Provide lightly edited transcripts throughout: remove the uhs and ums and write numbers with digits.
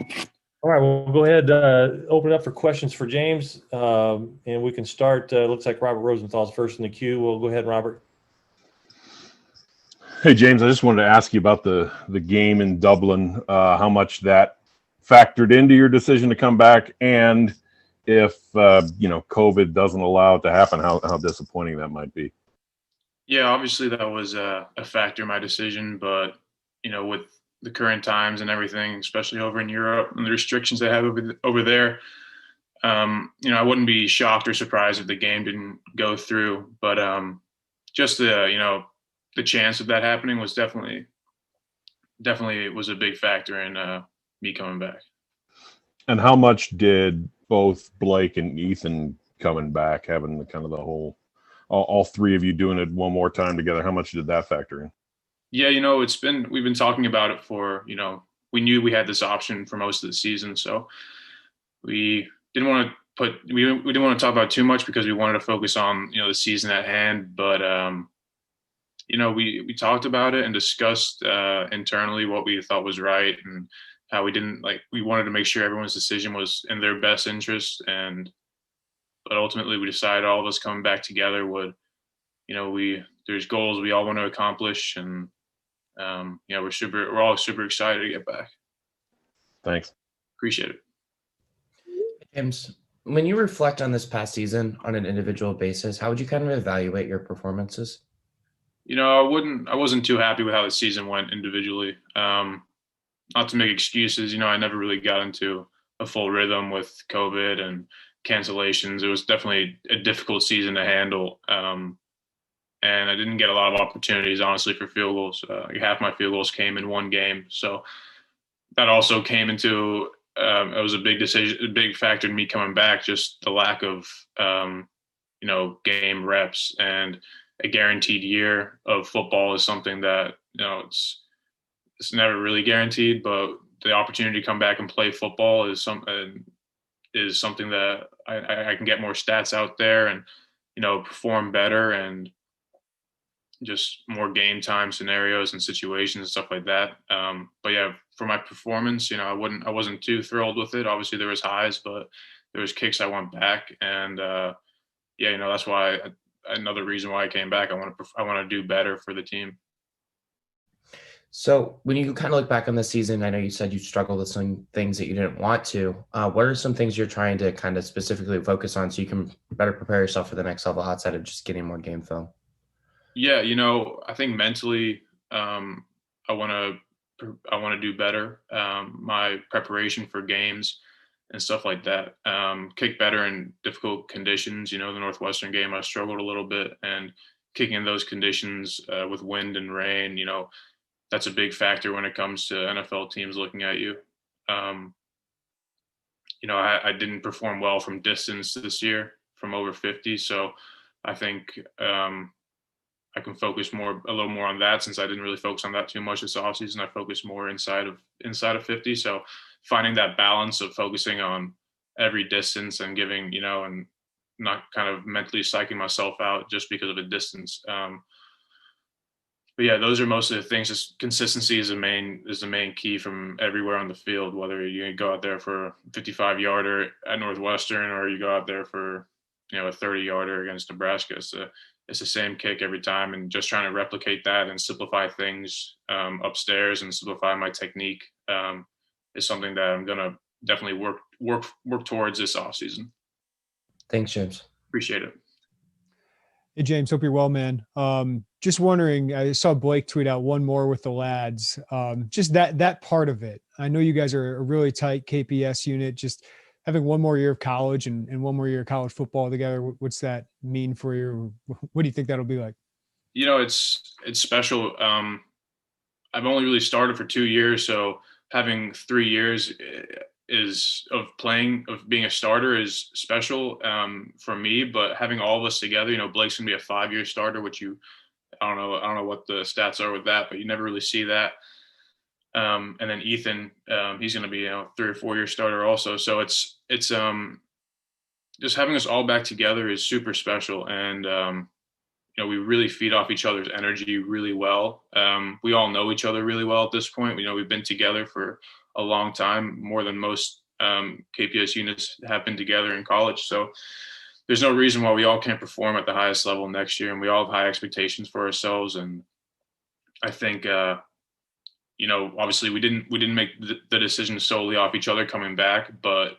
All right, we'll go ahead, open it up for questions for James, and we can start. Looks like Robert Rosenthal's first in the queue. We'll go ahead, Robert. Hey, James, I just wanted to ask you about the game in Dublin, how much that factored into your decision to come back, and if COVID doesn't allow it to happen, how disappointing that might be. Yeah, obviously that was a factor in my decision, but with the current times and everything, especially over in Europe and the restrictions they have over there, I wouldn't be shocked or surprised if the game didn't go through. But just the chance of that happening was definitely it was a big factor in me coming back. And how much did both Blake and Ethan coming back, having the kind of the whole, all three of you doing it one more time together, how much did that factor in? Yeah, we've been talking about it for, we knew we had this option for most of the season, so we didn't want to talk about it too much because we wanted to focus on, the season at hand. But we talked about it and discussed internally what we thought was right and how we wanted to make sure everyone's decision was in their best interest. But ultimately we decided all of us coming back together would, there's goals we all want to accomplish, and we're all super excited to get back. Thanks. Appreciate it. James, when you reflect on this past season on an individual basis, how would you kind of evaluate your performances? I wasn't too happy with how the season went individually. Not to make excuses, I never really got into a full rhythm with COVID and cancellations. It was definitely a difficult season to handle. And I didn't get a lot of opportunities, honestly, for field goals. Half my field goals came in one game. So that also came into, it was a big decision, a big factor in me coming back, just the lack of, game reps. And a guaranteed year of football is something that, it's never really guaranteed, but the opportunity to come back and play football is something that I can get more stats out there and, perform better, and just more game time scenarios and situations and stuff like that. But yeah, for my performance, I wasn't too thrilled with it. Obviously there was highs, but there was kicks I went back, and that's why another reason why I came back. I want to do better for the team. So when you kind of look back on the season, I know you said you struggled with some things that you didn't want to. What are some things you're trying to kind of specifically focus on so you can better prepare yourself for the next level outside of just getting more game film? Yeah, I think mentally, I want to do better. My preparation for games and stuff like that. Kick better in difficult conditions. The Northwestern game, I struggled a little bit, and kicking in those conditions with wind and rain, that's a big factor when it comes to NFL teams looking at you. I didn't perform well from distance this year, from over 50. So I think I can focus a little more on that, since I didn't really focus on that too much this offseason. I focused more inside of 50. So finding that balance of focusing on every distance and giving, and not kind of mentally psyching myself out just because of a distance. But yeah, those are most of the things. Just consistency is the main key from everywhere on the field, whether you go out there for a 55-yarder at Northwestern or you go out there for, a 30-yarder against Nebraska. It's the same kick every time, and just trying to replicate that and simplify things upstairs and simplify my technique is something that I'm going to definitely work towards this offseason. Thanks, James. Appreciate it. Hey, James, hope you're well, man. Just wondering, I saw Blake tweet out one more with the lads. Just that part of it. I know you guys are a really tight KPS unit. Just having one more year of college and one more year of college football together, what's that mean for you? What do you think that'll be like? It's special. I've only really started for 2 years, so having 3 years of being a starter is special for me. But having all of us together, Blake's gonna be a 5-year starter, which I don't know what the stats are with that, but you never really see that. And then Ethan, he's gonna be 3 or 4 year starter also. So it's just having us all back together is super special, and we really feed off each other's energy really well. We all know each other really well at this point. We've been together for a long time, more than most KPS units have been together in college. So there's no reason why we all can't perform at the highest level next year, and we all have high expectations for ourselves. And I think, obviously we didn't make the decision solely off each other coming back, but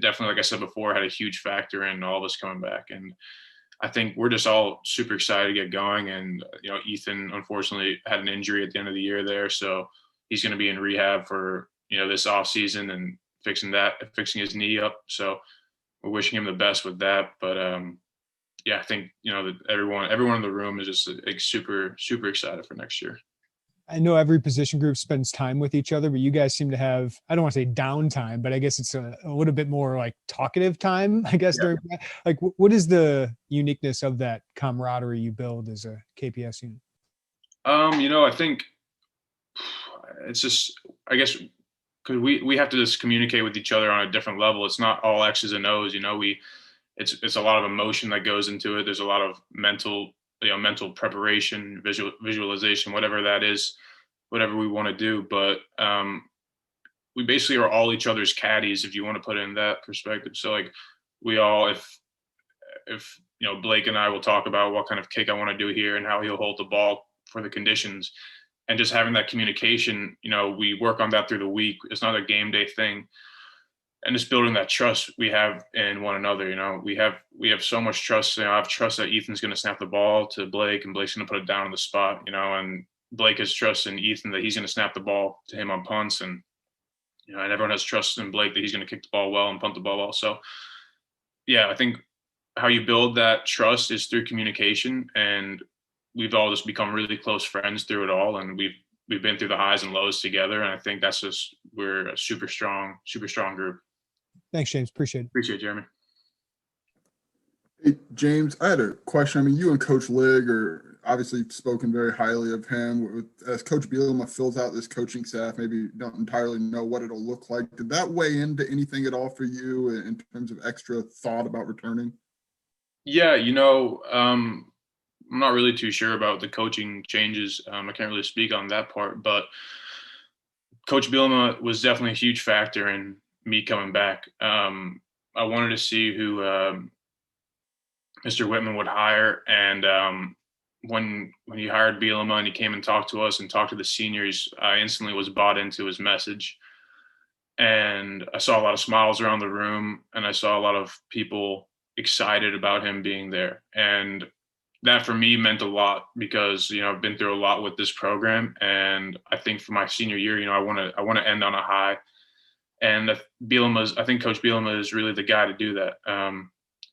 definitely, like I said before, had a huge factor in all of us coming back. And I think we're just all super excited to get going. And, Ethan unfortunately had an injury at the end of the year there. So he's going to be in rehab for, this off season and fixing his knee up. So we're wishing him the best with that. But I think, that everyone in the room is just like super, super excited for next year. I know every position group spends time with each other, but you guys seem to have, I don't want to say downtime, but I guess it's a little bit more like talkative time, I guess. Yeah. Like, what is the uniqueness of that camaraderie you build as a KPS unit? I think it's just, I guess, because we have to just communicate with each other on a different level. It's not all X's and O's, it's a lot of emotion that goes into it. There's a lot of mental preparation, visualization, whatever that is, whatever we want to do. But we basically are all each other's caddies, if you want to put it in that perspective. So like we all, if Blake and I will talk about what kind of kick I want to do here and how he'll hold the ball for the conditions, and just having that communication, we work on that through the week. It's not a game day thing. And just building that trust we have in one another. We have so much trust. I have trust that Ethan's going to snap the ball to Blake, and Blake's going to put it down on the spot. And Blake has trust in Ethan that he's going to snap the ball to him on punts, and and everyone has trust in Blake that he's going to kick the ball well and punt the ball well. So, yeah, I think how you build that trust is through communication, and we've all just become really close friends through it all, and we've been through the highs and lows together, and I think we're a super strong group. Thanks, James. Appreciate it. Appreciate it, Jeremy. Hey, James, I had a question. I mean, you and Coach Ligg are obviously spoken very highly of him. As Coach Bielema fills out this coaching staff, maybe don't entirely know what it'll look like. Did that weigh into anything at all for you in terms of extra thought about returning? Yeah, I'm not really too sure about the coaching changes. I can't really speak on that part, but Coach Bielema was definitely a huge factor in me coming back. I wanted to see who Mr. Whitman would hire, and when he hired Bielema and he came and talked to us and talked to the seniors, I instantly was bought into his message, and I saw a lot of smiles around the room, and I saw a lot of people excited about him being there, and that for me meant a lot because I've been through a lot with this program, and I think for my senior year, I want to end on a high. And I think Coach Bielema is really the guy to do that.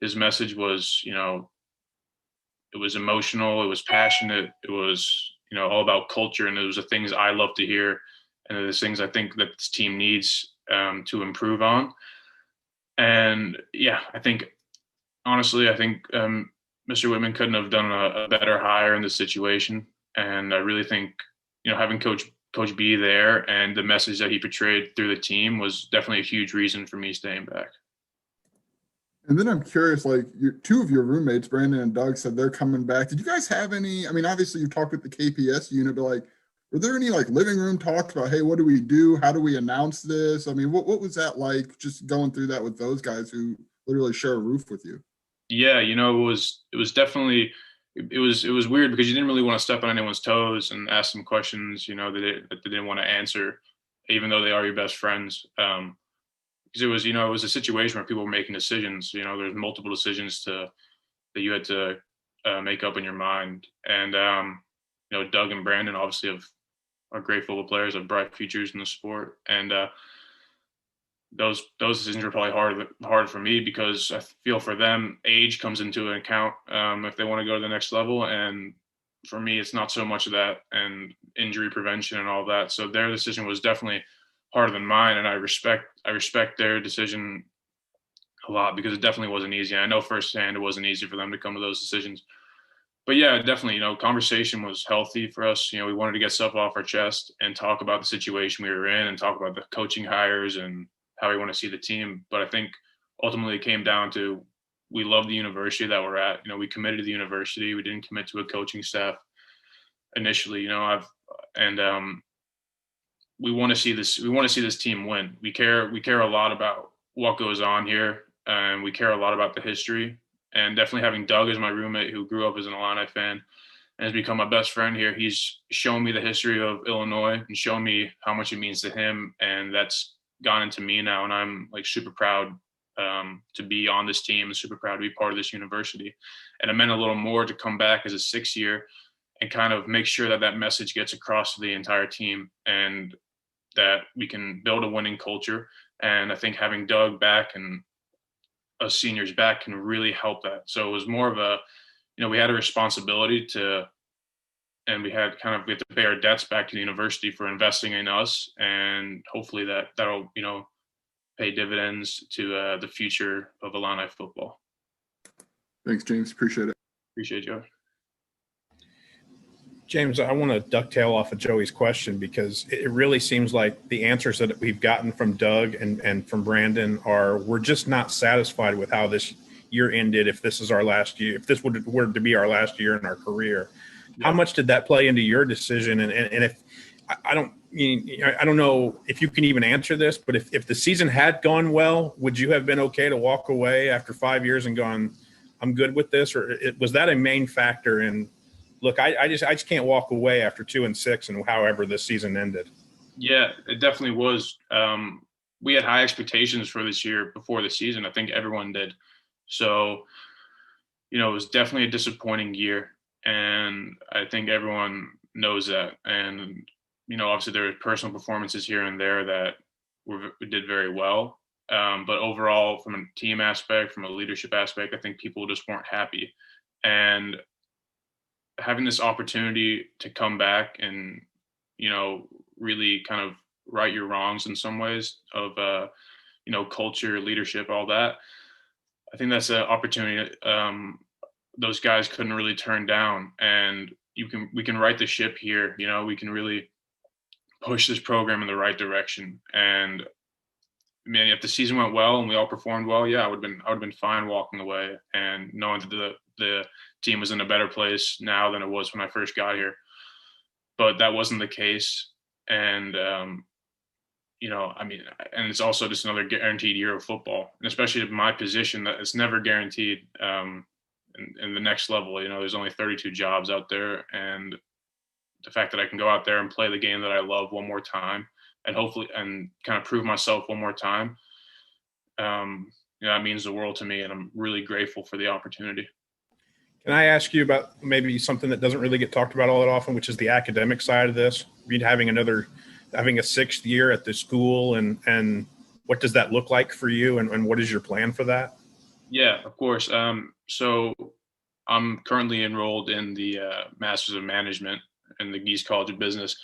His message was, it was emotional, it was passionate, it was, all about culture, and it was the things I love to hear, and the things I think that this team needs to improve on. And yeah, honestly, I think Mr. Whitman couldn't have done a better hire in this situation. And I really think, having Coach B there and the message that he portrayed through the team was definitely a huge reason for me staying back. And then I'm curious, like two of your roommates, Brandon and Doug, said they're coming back. Did you guys have any, obviously you talked with the KPS unit, but like, were there any like living room talks about, hey, what do we do? How do we announce this? What was that like just going through that with those guys who literally share a roof with you? Yeah, it was definitely, it was weird because you didn't really want to step on anyone's toes and ask them questions, that they didn't want to answer, even though they are your best friends. Because it was a situation where people were making decisions. There's multiple decisions that you had to make up in your mind. And Doug and Brandon obviously are great football players, have bright futures in the sport, and those decisions are probably hard for me because I feel for them age comes into an account if they want to go to the next level, and for me it's not so much of that, and injury prevention and all that. So their decision was definitely harder than mine, and I respect their decision a lot because it definitely wasn't easy. I know firsthand it wasn't easy for them to come to those decisions. But yeah, definitely, conversation was healthy for us. We wanted to get stuff off our chest and talk about the situation we were in and talk about the coaching hires and how we want to see the team. But I think ultimately it came down to, we love the university that we're at. We committed to the university. We didn't commit to a coaching staff initially, we want to see this. We want to see this team win. We care a lot about what goes on here, and we care a lot about the history. And definitely having Doug as my roommate, who grew up as an Illini fan and has become my best friend here. He's shown me the history of Illinois and shown me how much it means to him, and that's gone into me now. And I'm like super proud to be on this team and super proud to be part of this university. And it meant a little more to come back as a 6th year and kind of make sure that that message gets across to the entire team and that we can build a winning culture. And I think having Doug back and us seniors back can really help that. So it was more of a, we had a responsibility and we had to pay our debts back to the university for investing in us. And hopefully that'll, pay dividends to the future of Illini football. Thanks, James. Appreciate it. Appreciate you. James, I want to ducktail off of Joey's question because it really seems like the answers that we've gotten from Doug and from Brandon we're just not satisfied with how this year ended. If this is our last year, if this were to be our last year in our career, how much did that play into your decision? And if I don't know if you can even answer this, but if the season had gone well, would you have been okay to walk away after 5 years and gone, I'm good with this? Or was that a main factor in, look, I just can't walk away after 2-6 and however this season ended? Yeah, it definitely was. We had high expectations for this year before the season. I think everyone did. So, it was definitely a disappointing year. And I think everyone knows that. And, obviously there were personal performances here and there that we did very well. But overall, from a team aspect, from a leadership aspect, I think people just weren't happy. And having this opportunity to come back and, really kind of right your wrongs in some ways of, culture, leadership, all that. I think that's an opportunity those guys couldn't really turn down. And we can right the ship here. We can really push this program in the right direction. And man, if the season went well and we all performed well, I would have been fine walking away and knowing that the team was in a better place now than it was when I first got here. But that wasn't the case. And, and it's also just another guaranteed year of football, and especially in my position, that it's never guaranteed in the next level. There's only 32 jobs out there. And the fact that I can go out there and play the game that I love one more time and hopefully and kind of prove myself one more time, that means the world to me. And I'm really grateful for the opportunity. Can I ask you about maybe something that doesn't really get talked about all that often, which is the academic side of this? Having a 6th year at the school, and what does that look like for you, and what is your plan for that? Yeah, of course. So I'm currently enrolled in the Masters of Management in the Geese College of Business,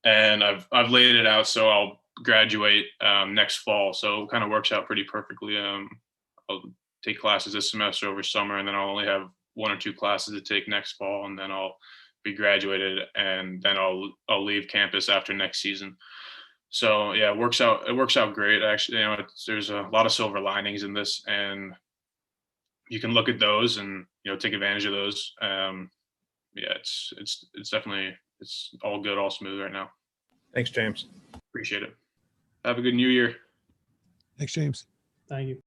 and I've laid it out so I'll graduate next fall. So it kind of works out pretty perfectly. I'll take classes this semester over summer, and then I'll only have 1 or 2 classes to take next fall, and then I'll be graduated, and then I'll leave campus after next season. So yeah, it works out great. Actually, there's a lot of silver linings in this, and you can look at those and take advantage of those. It's definitely, it's all good, all smooth right now. Thanks, James. Appreciate it. Have a good new year. Thanks, James. Thank you.